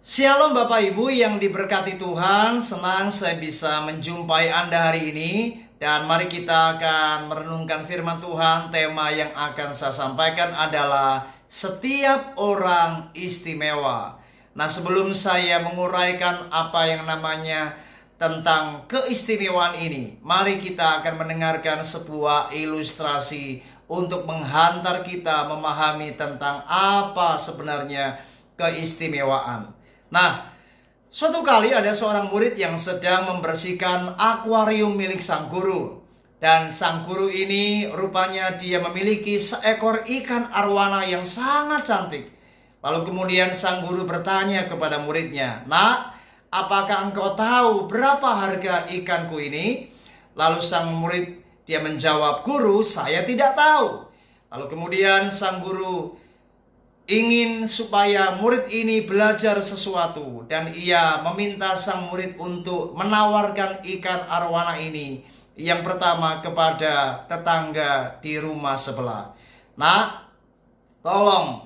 Shalom Bapak Ibu yang diberkati Tuhan, senang saya bisa menjumpai Anda hari ini. Dan mari kita akan merenungkan firman Tuhan. Tema yang akan saya sampaikan adalah setiap orang istimewa. Nah, sebelum saya menguraikan apa yang namanya tentang keistimewaan ini, mari kita akan mendengarkan sebuah ilustrasi untuk menghantar kita memahami tentang apa sebenarnya keistimewaan. Nah, suatu kali ada seorang murid yang sedang membersihkan akuarium milik sang guru. Dan sang guru ini rupanya dia memiliki seekor ikan arwana yang sangat cantik. Lalu kemudian sang guru bertanya kepada muridnya, "Nak, apakah engkau tahu berapa harga ikanku ini?" Lalu sang murid dia menjawab, "Guru, saya tidak tahu." Lalu kemudian sang guru ingin supaya murid ini belajar sesuatu, dan ia meminta sang murid untuk menawarkan ikan arwana ini yang pertama kepada tetangga di rumah sebelah. "Nak, tolong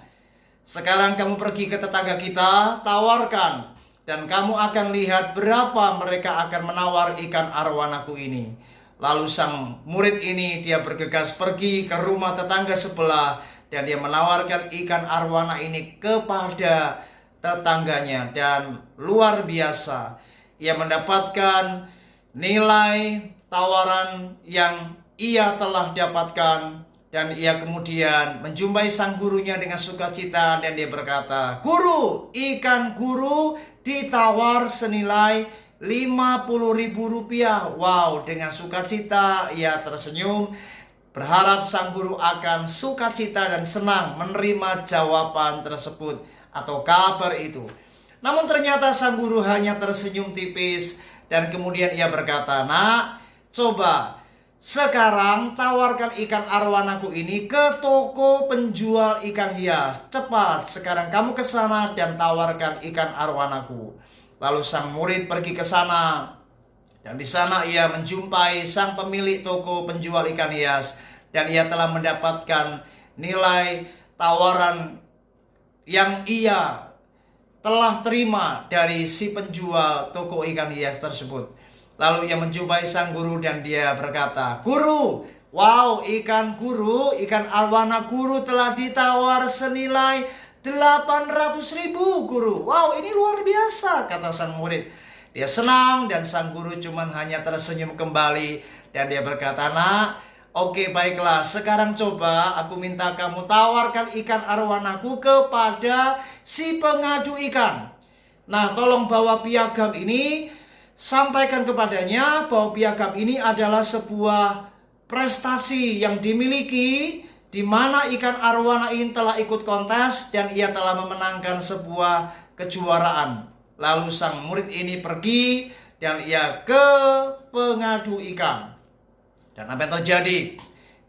sekarang kamu pergi ke tetangga kita, tawarkan, dan kamu akan lihat berapa mereka akan menawar ikan arwanaku ini." Lalu sang murid ini dia bergegas pergi ke rumah tetangga sebelah, dan dia menawarkan ikan arwana ini kepada tetangganya. Dan luar biasa, ia mendapatkan nilai tawaran yang ia telah dapatkan. Dan ia kemudian menjumpai sang gurunya dengan sukacita, dan dia berkata, "Guru, ikan guru ditawar senilai 50.000 rupiah. Wow, dengan sukacita ia tersenyum, berharap sang guru akan sukacita dan senang menerima jawaban tersebut atau kabar itu. Namun ternyata sang guru hanya tersenyum tipis, dan kemudian ia berkata, "Nak, coba sekarang tawarkan ikan arwanaku ini ke toko penjual ikan hias. Cepat, sekarang kamu ke sana dan tawarkan ikan arwanaku." Lalu sang murid pergi ke sana. Dan di sana ia menjumpai sang pemilik toko penjual ikan hias, dan ia telah mendapatkan nilai tawaran yang ia telah terima dari si penjual toko ikan hias tersebut. Lalu ia menjumpai sang guru dan dia berkata, "Guru, wow, ikan arwana guru telah ditawar senilai 800.000 guru. Wow, ini luar biasa," kata sang murid. Dia senang, dan sang guru cuman hanya tersenyum kembali, dan dia berkata, "Nak, oke, baiklah, sekarang coba aku minta kamu tawarkan ikan arwanaku kepada si pengadu ikan. Nah, tolong bawa piagam ini, sampaikan kepadanya bahwa piagam ini adalah sebuah prestasi yang dimiliki, di mana ikan arwana ini telah ikut kontes dan ia telah memenangkan sebuah kejuaraan." Lalu sang murid ini pergi dan ia ke pengadu ikan. Dan apa yang terjadi?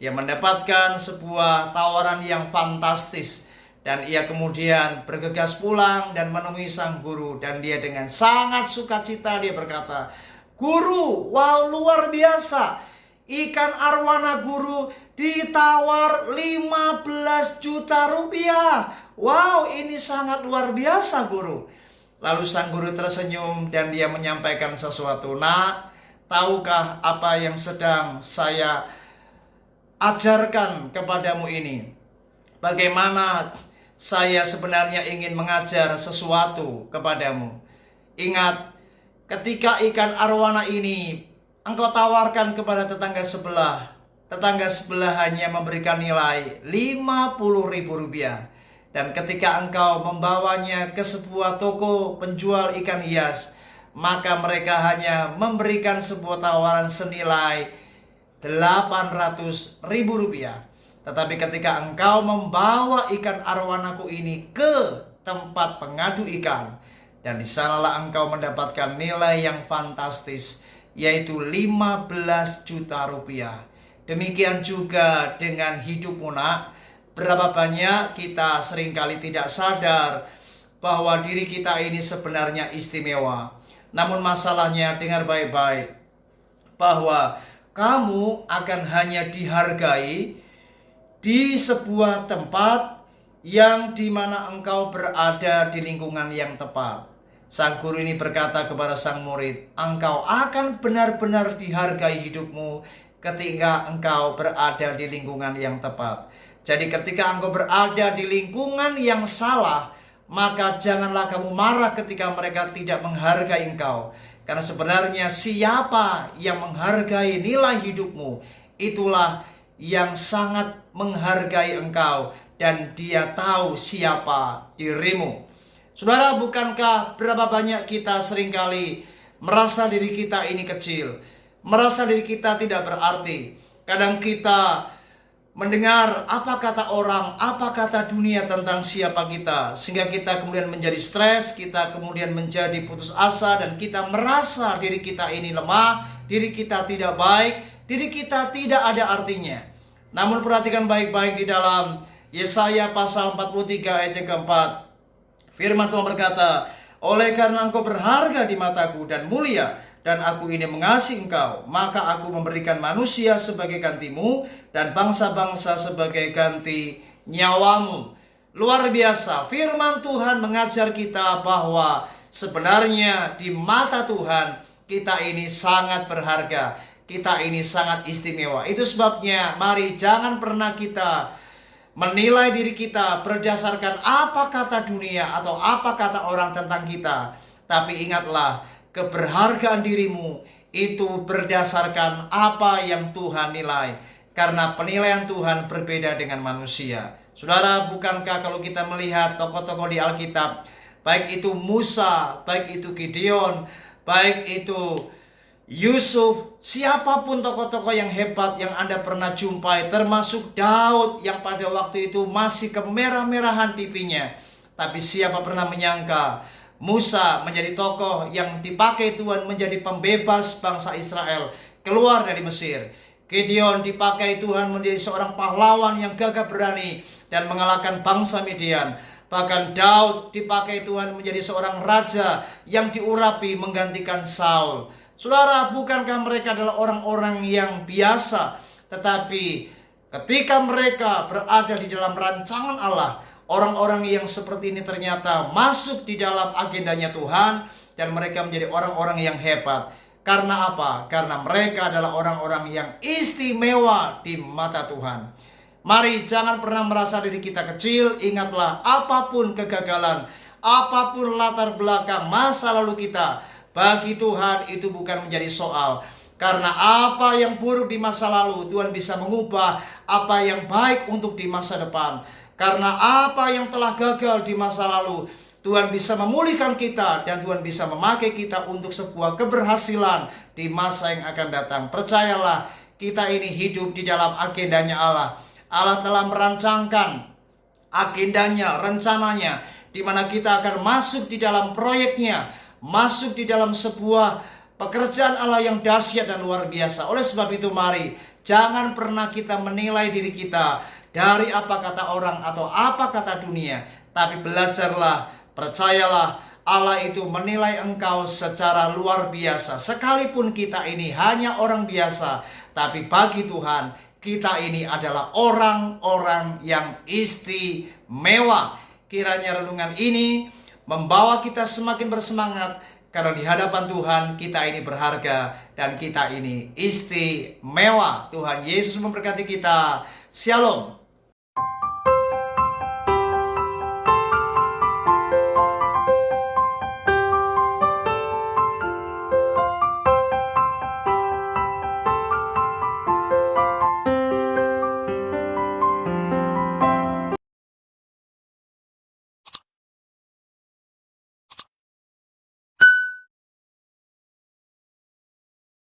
Dia mendapatkan sebuah tawaran yang fantastis, dan ia kemudian bergegas pulang dan menemui sang guru, dan dia dengan sangat sukacita dia berkata, "Guru, wow, luar biasa. Ikan arwana guru ditawar 15 juta rupiah. Wow, ini sangat luar biasa, guru." Lalu sang guru tersenyum dan dia menyampaikan sesuatu. "Nak, tahukah apa yang sedang saya ajarkan kepadamu ini? Bagaimana saya sebenarnya ingin mengajar sesuatu kepadamu. Ingat, ketika ikan arwana ini engkau tawarkan kepada tetangga sebelah hanya memberikan nilai 50.000 rupiah. Dan ketika engkau membawanya ke sebuah toko penjual ikan hias, maka mereka hanya memberikan sebuah tawaran senilai 800.000 rupiah. Tetapi ketika engkau membawa ikan arwanaku ini ke tempat pengadu ikan, dan di sanalah engkau mendapatkan nilai yang fantastis, yaitu 15 juta rupiah. Demikian juga dengan hidupmu, nak. Berapa banyak kita seringkali tidak sadar bahwa diri kita ini sebenarnya istimewa. Namun masalahnya, dengar baik-baik, bahwa kamu akan hanya dihargai di sebuah tempat yang dimana engkau berada di lingkungan yang tepat. Sang guru ini berkata kepada sang murid, engkau akan benar-benar dihargai hidupmu ketika engkau berada di lingkungan yang tepat. Jadi ketika engkau berada di lingkungan yang salah, maka janganlah kamu marah ketika mereka tidak menghargai engkau. Karena sebenarnya siapa yang menghargai nilai hidupmu, itulah yang sangat menghargai engkau, dan dia tahu siapa dirimu. Saudara, bukankah berapa banyak kita seringkali merasa diri kita ini kecil, merasa diri kita tidak berarti. Kadang kita mendengar apa kata orang, apa kata dunia tentang siapa kita, sehingga kita kemudian menjadi stres, kita kemudian menjadi putus asa, dan kita merasa diri kita ini lemah, diri kita tidak baik, diri kita tidak ada artinya. Namun perhatikan baik-baik di dalam Yesaya pasal 43 ayat yang keempat. Firman Tuhan berkata, oleh karena engkau berharga di mataku dan mulia, dan aku ini mengasihi engkau, maka aku memberikan manusia sebagai gantimu, dan bangsa-bangsa sebagai ganti nyawamu. Luar biasa, firman Tuhan mengajar kita bahwa sebenarnya di mata Tuhan, kita ini sangat berharga, kita ini sangat istimewa. Itu sebabnya mari jangan pernah kita menilai diri kita berdasarkan apa kata dunia atau apa kata orang tentang kita. Tapi ingatlah, keberhargaan dirimu itu berdasarkan apa yang Tuhan nilai. Karena penilaian Tuhan berbeda dengan manusia. Saudara, bukankah kalau kita melihat tokoh-tokoh di Alkitab, baik itu Musa, baik itu Gideon, baik itu Yusuf, siapapun tokoh-tokoh yang hebat yang Anda pernah jumpai, termasuk Daud yang pada waktu itu masih kemerah-merahan pipinya. Tapi siapa pernah menyangka Musa menjadi tokoh yang dipakai Tuhan menjadi pembebas bangsa Israel keluar dari Mesir. Gideon dipakai Tuhan menjadi seorang pahlawan yang gagah berani dan mengalahkan bangsa Midian. Bahkan Daud dipakai Tuhan menjadi seorang raja yang diurapi menggantikan Saul. Saudara, bukankah mereka adalah orang-orang yang biasa? Tetapi ketika mereka berada di dalam rancangan Allah, orang-orang yang seperti ini ternyata masuk di dalam agendanya Tuhan, dan mereka menjadi orang-orang yang hebat. Karena apa? Karena mereka adalah orang-orang yang istimewa di mata Tuhan. Mari jangan pernah merasa diri kita kecil. Ingatlah, apapun kegagalan, apapun latar belakang masa lalu kita, bagi Tuhan itu bukan menjadi soal. Karena apa yang buruk di masa lalu, Tuhan bisa mengubah apa yang baik untuk di masa depan. Karena apa yang telah gagal di masa lalu, Tuhan bisa memulihkan kita, dan Tuhan bisa memakai kita untuk sebuah keberhasilan di masa yang akan datang. Percayalah, kita ini hidup di dalam agendanya Allah. Allah telah merancangkan agendanya, rencananya, di mana kita akan masuk di dalam proyeknya, masuk di dalam sebuah pekerjaan Allah yang dahsyat dan luar biasa. Oleh sebab itu mari jangan pernah kita menilai diri kita dari apa kata orang atau apa kata dunia. Tapi belajarlah, percayalah, Allah itu menilai engkau secara luar biasa. Sekalipun kita ini hanya orang biasa, tapi bagi Tuhan kita ini adalah orang-orang yang istimewa. Kiranya renungan ini membawa kita semakin bersemangat, karena di hadapan Tuhan kita ini berharga dan kita ini istimewa. Tuhan Yesus memberkati kita. Shalom.